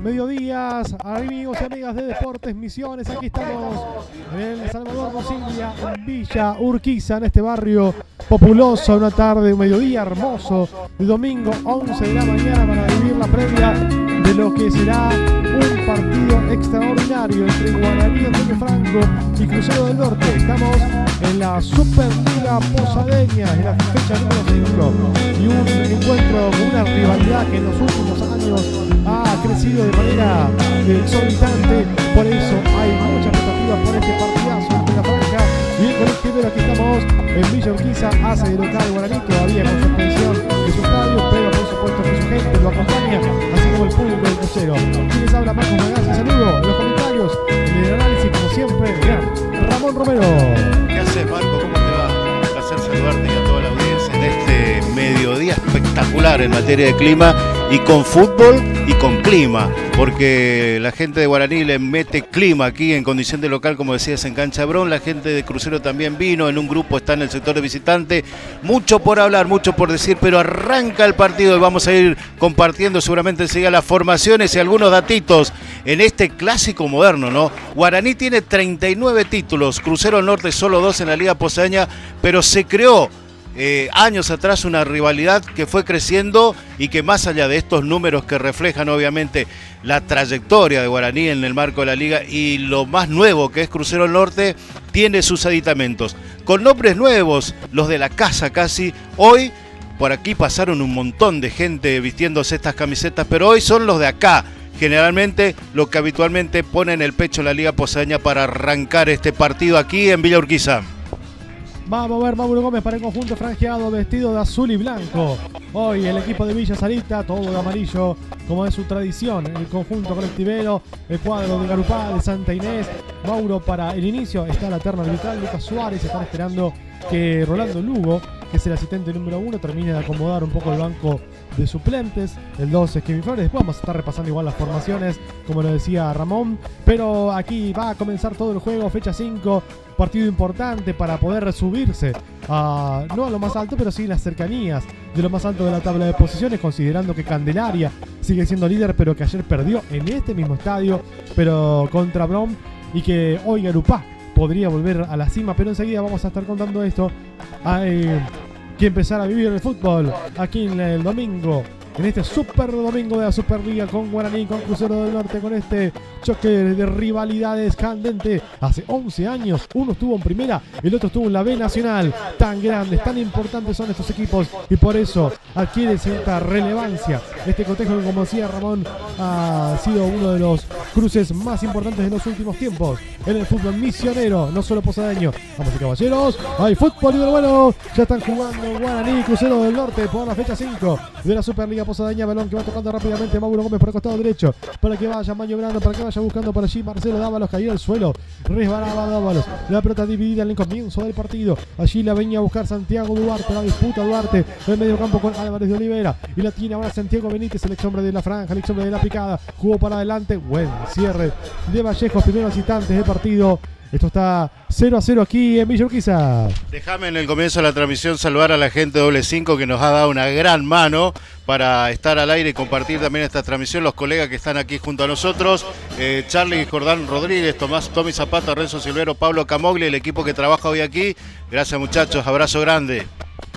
mediodías, amigos y amigas de Deportes Misiones. Aquí estamos en Salvador Mosilia, en Villa Urquiza, en este barrio populoso. Una tarde, un mediodía hermoso, de domingo 11 de la mañana, para vivir la previa de lo que será un partido extraordinario entre Guaraní, Antonio Franco y Crucero del Norte. Estamos en la Superliga Posadeña, en la fecha número 5, y un encuentro con una rivalidad que en los últimos años ha crecido de manera exorbitante. Por eso hay muchas expectativas por este partidazo entre la franja y el colectivo. Aquí estamos en Villa Urquiza, hace de local Guaraní, todavía con suspensión de su estadio, pero por supuesto que su gente lo acompaña, así como el público del Crucero. Aquí les habla Marcos Magazzi, saludo en los comentarios, en el análisis, como siempre, gran Ramón Romero. ¿Qué haces, Marco? ¿Cómo te va? Un placer saludarte y a toda la audiencia en este mediodía espectacular en materia de clima, y con fútbol y con clima, porque la gente de Guaraní le mete clima aquí en condición de local, como decías, en Cancha Brón. La gente de Crucero también vino, en un grupo está en el sector de visitante. Mucho por hablar, mucho por decir, pero arranca el partido y vamos a ir compartiendo seguramente enseguida las formaciones y algunos datitos en este clásico moderno, ¿no? Guaraní tiene 39 títulos, Crucero del Norte solo 2 en la Liga Posadeña, pero se creó años atrás una rivalidad que fue creciendo y que, más allá de estos números que reflejan obviamente la trayectoria de Guaraní en el marco de la liga y lo más nuevo que es Crucero del Norte, tiene sus aditamentos con nombres nuevos, los de la casa casi. Hoy por aquí pasaron un montón de gente vistiéndose estas camisetas, pero hoy son los de acá generalmente lo que habitualmente pone en el pecho la Liga Posadeña para arrancar este partido aquí en Villa Urquiza. Vamos a ver Mauro Gómez para el conjunto franjeado, vestido de azul y blanco. Hoy el equipo de Villa Sarita, todo de amarillo, como es su tradición. El conjunto colectivero, el cuadro de Garupá, de Santa Inés. Mauro, para el inicio está la terna arbitral, Lucas Suárez. Están esperando que Rolando Lugo, que es el asistente número 1, termine de acomodar un poco el banco de suplentes. El 2 es Kevin Flores. Después vamos a estar repasando igual las formaciones, como lo decía Ramón. Pero aquí va a comenzar todo el juego, fecha 5. Partido importante para poder subirse no a lo más alto, pero sí en las cercanías de lo más alto de la tabla de posiciones, considerando que Candelaria sigue siendo líder, pero que ayer perdió en este mismo estadio, pero contra Brom, y que hoy Garupá podría volver a la cima. Pero enseguida vamos a estar contando esto. Hay que empezar a vivir el fútbol aquí en el domingo, en este super domingo de la Superliga, con Guaraní, con Crucero del Norte, con este choque de rivalidades candente. Hace 11 años uno estuvo en primera, el otro estuvo en la B Nacional. Tan grandes, tan importantes son estos equipos, y por eso adquiere cierta relevancia este cotejo, que, como decía Ramón, ha sido uno de los cruces más importantes de los últimos tiempos en el fútbol misionero, no solo posadeño. Vamos, caballeros, hay fútbol y bueno, ya están jugando Guaraní y Crucero del Norte por la fecha 5 de la Superliga Posadeña. Balón que va tocando rápidamente Mauro Gómez por el costado derecho, para que vaya maniobrando, para que vaya buscando por allí Marcelo Dávalos. Caía al suelo, resbalaba Dávalos, la pelota dividida en el comienzo del partido. Allí la venía a buscar Santiago Duarte, la disputa Duarte en medio campo con Álvarez de Olivera, y la tiene ahora Santiago Benítez, el ex hombre de la franja, el ex hombre de la picada. Jugó para adelante, buen cierre de Vallejos, primeros instantes del partido. Esto está 0-0 aquí en Villa Urquiza. Déjame en el comienzo de la transmisión saludar a la gente de W5, que nos ha dado una gran mano para estar al aire y compartir también esta transmisión. Los colegas que están aquí junto a nosotros, Charlie Jordán Rodríguez, Tommy Zapata, Renzo Silvero, Pablo Camogli, el equipo que trabaja hoy aquí. Gracias, muchachos, abrazo grande.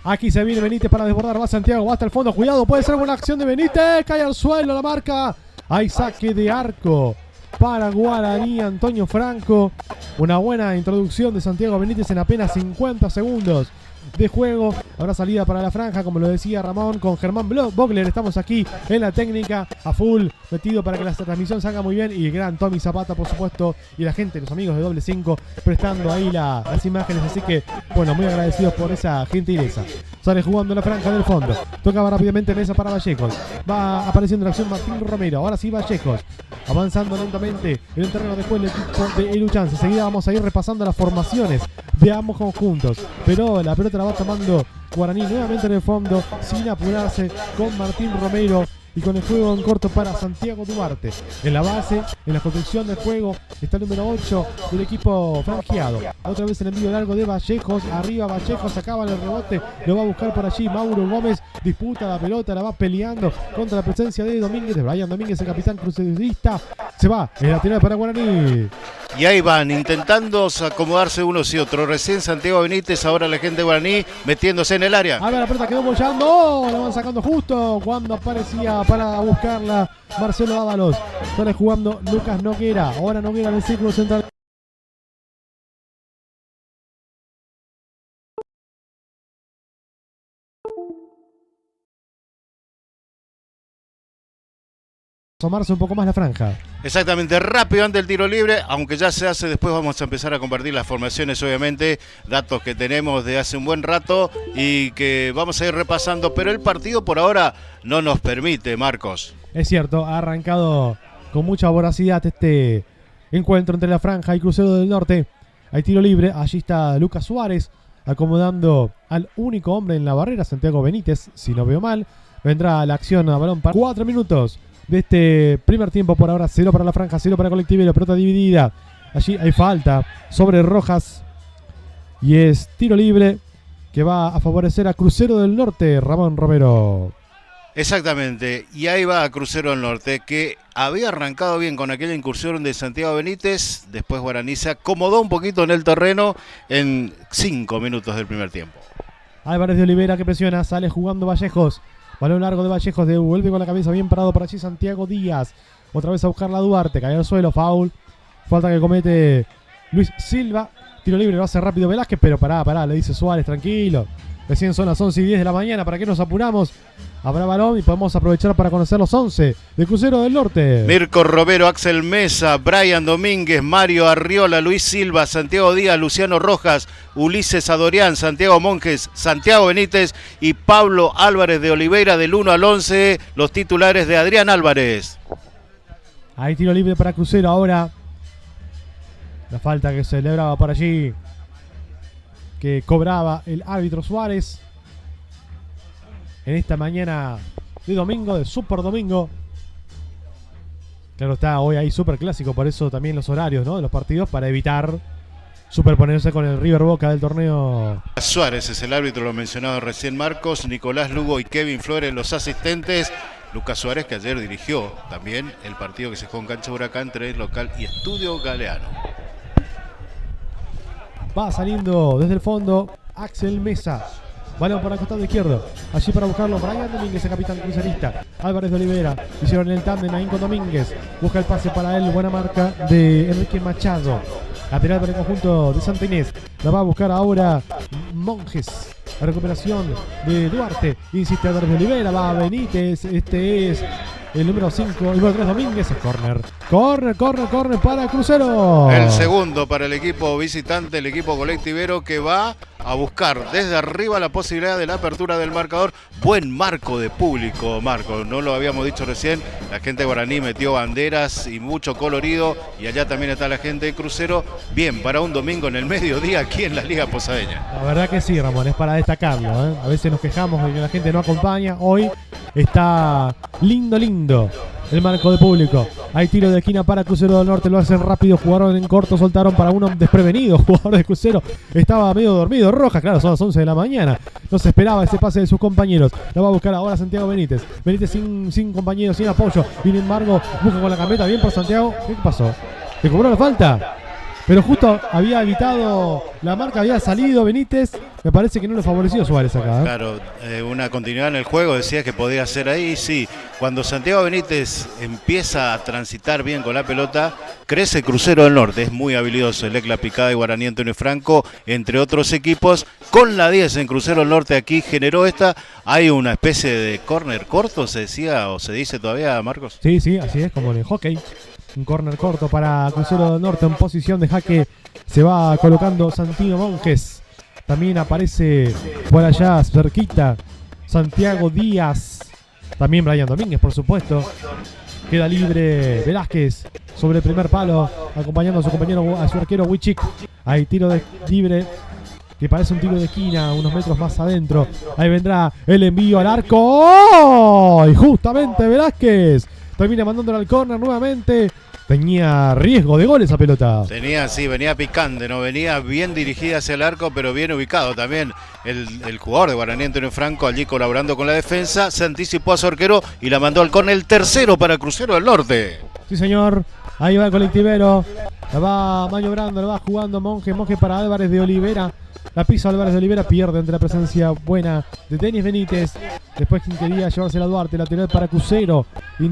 Aquí se viene Benítez para desbordar, va Santiago, va hasta el fondo, cuidado, puede ser buena acción de Benítez, cae al suelo la marca. Hay saque de arco para Guaraní, Antonio Franco. Una buena introducción de Santiago Benítez en apenas 50 segundos de juego. Habrá salida para la franja, como lo decía Ramón, con Germán Bogler. Estamos aquí en la técnica a full, metido para que la transmisión salga muy bien, y el gran Tommy Zapata, por supuesto, y la gente, los amigos de W5, prestando ahí las imágenes. Así que, bueno, muy agradecidos por esa gentileza. Sale jugando la franja del fondo, tocaba rápidamente mesa para Vallejos, va apareciendo en acción Martín Romero. Ahora sí Vallejos, avanzando lentamente en el terreno después del equipo de Eluchance. Enseguida vamos a ir repasando las formaciones de ambos conjuntos. Pero la pelota la va tomando Guaraní nuevamente en el fondo, sin apurarse, con Martín Romero y con el juego en corto para Santiago Duarte. En la base, en la construcción del juego, está el número 8 del equipo franqueado. Otra vez el envío largo de Vallejos. Arriba Vallejos, acaba el rebote. Lo va a buscar por allí Mauro Gómez. Disputa la pelota, la va peleando contra la presencia de Domínguez, de Brian Domínguez, el capitán crucerista. Se va, el lateral para Guaraní. Y ahí van, intentando acomodarse unos y otros. Recién Santiago Benítez, ahora la gente de Guaraní metiéndose en el área. Ahora la pelota quedó bollando. ¡Oh! La van sacando justo cuando aparecía para buscarla Marcelo Ábalos. Sale jugando Lucas Noguera. Ahora Noguera en el círculo central. Asomarse un poco más la franja. Exactamente, rápido ante el tiro libre, aunque ya se hace, después vamos a empezar a compartir las formaciones, obviamente, datos que tenemos de hace un buen rato y que vamos a ir repasando, pero el partido por ahora no nos permite, Marcos. Es cierto, ha arrancado con mucha voracidad este encuentro entre la franja y Crucero del Norte. Hay tiro libre, allí está Lucas Suárez acomodando al único hombre en la barrera, Santiago Benítez, si no veo mal. Vendrá la acción a balón para 4 minutos de este primer tiempo. Por ahora 0 para la franja, 0 para Colectivero, pelota dividida. Allí hay falta sobre Rojas y es tiro libre que va a favorecer a Crucero del Norte, Ramón Romero. Exactamente, y ahí va a Crucero del Norte, que había arrancado bien con aquella incursión de Santiago Benítez. Después Guaraní se acomodó un poquito en el terreno en 5 minutos del primer tiempo. Álvarez de Olivera que presiona, sale jugando Vallejos. Balón largo de Vallejos, devuelve con la cabeza bien parado por allí Santiago Díaz. Otra vez a buscarla Duarte, cae al suelo, foul. Falta que comete Luis Silva. Tiro libre, lo hace rápido Velázquez, pero pará, le dice Suárez, tranquilo. Recién son las 11:10 de la mañana, ¿para qué nos apuramos? Habrá balón y podemos aprovechar para conocer los 11 de Crucero del Norte. Mirko Romero, Axel Mesa, Brian Domínguez, Mario Arriola, Luis Silva, Santiago Díaz, Luciano Rojas, Ulises Adorián, Santiago Monjes, Santiago Benítez y Pablo Álvarez de Oliveira. Del 1 al 11, los titulares de Adrián Álvarez. Hay tiro libre para Crucero ahora. La falta que celebraba por allí, que cobraba el árbitro Suárez en esta mañana de domingo, de Super Domingo. Claro está, hoy hay Super Clásico, por eso también los horarios, ¿no?, de los partidos, para evitar superponerse con el River Boca del torneo. Suárez es el árbitro, lo mencionaba recién Marcos, Nicolás Lugo y Kevin Flores los asistentes. Lucas Suárez, que ayer dirigió también el partido que se jugó en cancha Huracán entre el local y Estudio Galeano. Va saliendo desde el fondo Axel Mesa. Balón por el costado izquierdo. Allí para buscarlo Brian Domínguez, el capitán crucerista. Álvarez de Olivera. Hicieron el tándem ahí con Domínguez. Busca el pase para él. Buena marca de Enrique Machado. Lateral para el conjunto de Santa Inés. La va a buscar ahora Monjes. La recuperación de Duarte. Insiste Álvarez de Olivera. Va Benítez. Este es el número 5, el número 3 Domínguez. Es córner. Córner para Crucero. El segundo para el equipo visitante, el equipo colectivero, que va a buscar desde arriba la posibilidad de la apertura del marcador. Buen marco de público, Marco. No lo habíamos dicho recién. La gente de Guaraní metió banderas y mucho colorido. Y allá también está la gente de Crucero. Bien, para un domingo en el mediodía aquí en la Liga Posadeña. La verdad que sí, Ramón, es para destacarlo, ¿eh? A veces nos quejamos de que la gente no acompaña. Hoy está lindo el marco de público. Hay tiro de esquina para Crucero del Norte, lo hacen rápido, jugaron en corto, soltaron para uno desprevenido. Jugador de Crucero estaba medio dormido. Rojas, claro, son las 11 de la mañana. No se esperaba ese pase de sus compañeros. La va a buscar ahora Santiago Benítez. Benítez sin compañeros, sin apoyo. Sin embargo, busca con la cameta, bien por Santiago. ¿Qué pasó? ¿Le cobró la falta? Pero justo había evitado la marca, había salido Benítez. Me parece que no le favoreció Suárez acá, ¿eh? Claro, una continuidad en el juego, decía que podía ser ahí. Sí, cuando Santiago Benítez empieza a transitar bien con la pelota, crece Crucero del Norte. Es muy habilidoso el Ecla Picada y Guaraní Antonio Franco, entre otros equipos. Con la 10 en Crucero del Norte aquí generó esta. Hay una especie de córner corto, se decía o se dice todavía, Marcos. Sí, así es, como en el hockey. Un córner corto para Crucero del Norte en posición de jaque. Se va colocando Santino Monjes. También aparece por allá cerquita Santiago Díaz. También Brian Domínguez, por supuesto. Queda libre Velázquez sobre el primer palo, acompañando a su compañero, a su arquero Wichik. Hay tiro de libre que parece un tiro de esquina, unos metros más adentro. Ahí vendrá el envío al arco. ¡Oh! Y justamente Velázquez termina mandándolo al córner nuevamente. Tenía riesgo de gol esa pelota. Venía picante, no venía bien dirigida hacia el arco, pero bien ubicado también el jugador de Guaraní, Antonio Franco, allí colaborando con la defensa, se anticipó a su arquero y la mandó al córner, el tercero para Crucero del Norte. Sí, señor. Ahí va el colectivero. La va maniobrando, la va jugando Monje para Álvarez de Olivera. La pisa Álvarez de Olivera, pierde entre la presencia buena de Denis Benítez. Después quien quería llevársela a Duarte, lateral para Crucero.